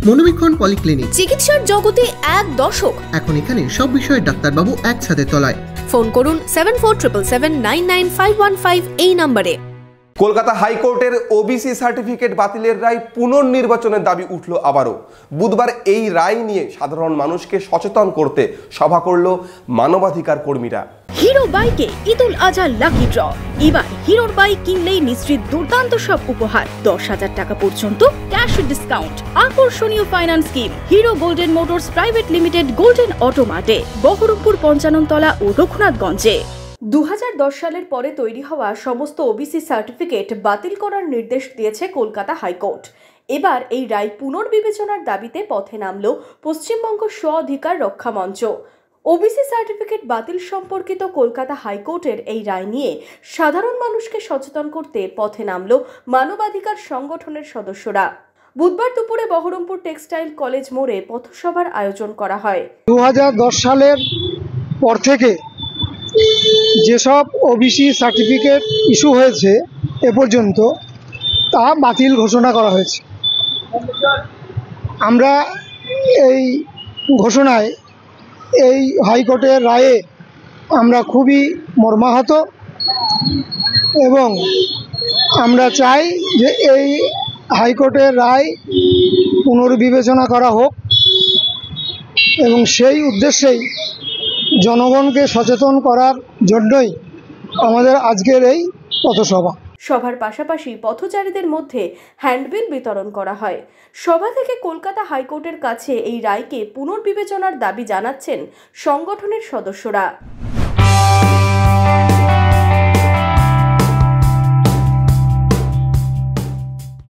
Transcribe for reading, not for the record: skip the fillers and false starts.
মনোবীক্ষণ polyclinic, চিকিৎসার জগতে এক দশক। এখন এখানে সব বিষয়ে ডাক্তারবাবু একসাথে তলায়। ফোন করুন 7477799515 এই নম্বরে। কলকাতা হাইকোর্টের ওবিসি সার্টিফিকেট বাতিলের রায় পুনর্নির্বাচনের দাবি উঠল আবারও। বুধবার এই রায় নিয়ে সাধারণ মানুষকে সচেতন করতে সভা করল মানবাধিকার কর্মীরা। হিরো বাইকে ঈদুল আজহা লাকি ড্র। এবার হিরোর বাইক কিনলেই নিশ্চিত দুর্দান্ত সব উপহার, 10,000 টাকা পর্যন্ত ক্যাশ ডিসকাউন্ট, আকর্ষণীয় finance scheme. Hero Golden Motors Private Limited, Golden অটোমার্টে, বহরমপুর 55 তলা ও রঘুনাথগঞ্জে। 2010 সালের পরে তৈরি হওয়া সমস্ত ওবিসি সার্টিফিকেট বাতিল করার নির্দেশ দিয়েছে কলকাতা হাইকোর্ট। এবার এই রায় পুনর্বিবেচনার দাবিতে পথে নামল পশ্চিমবঙ্গ স্ব অধিকার রক্ষা মঞ্চ। ওবিসি সার্টিফিকেট বাতিল সম্পর্কিত কলকাতা হাইকোর্টের এই রায় নিয়ে সাধারণ মানুষকে সচেতন করতে পথে নামল মানবাধিকার সংগঠনের সদস্যরা। বুধবার দুপুরে বহরমপুর টেক্সটাইল কলেজ মোড়ে পথসভার আয়োজন করা হয়। 2010 সালের পর থেকে যেসব ওবিসি সার্টিফিকেট ইস্যু হয়েছে এ পর্যন্ত তা বাতিল ঘোষণা করা হয়েছে। আমরা এই ঘোষণায়, এই হাইকোর্টের রায়ে আমরা খুবই মর্মাহত এবং আমরা চাই যে এই হাইকোর্টের রায় পুনর্বিবেচনা করা হোক এবং সেই উদ্দেশ্যেই জনগণকে সচেতন করার জন্যই আমাদের আজকের এই পথসভা। সভার পাশাপাশি পথচারীদের মধ্যে হ্যান্ডবিল বিতরণ করা হয়। সভা থেকে কলকাতা হাইকোর্টের কাছে এই রায়কে পুনর্বিবেচনার দাবি জানাচ্ছেন সংগঠনের সদস্যরা।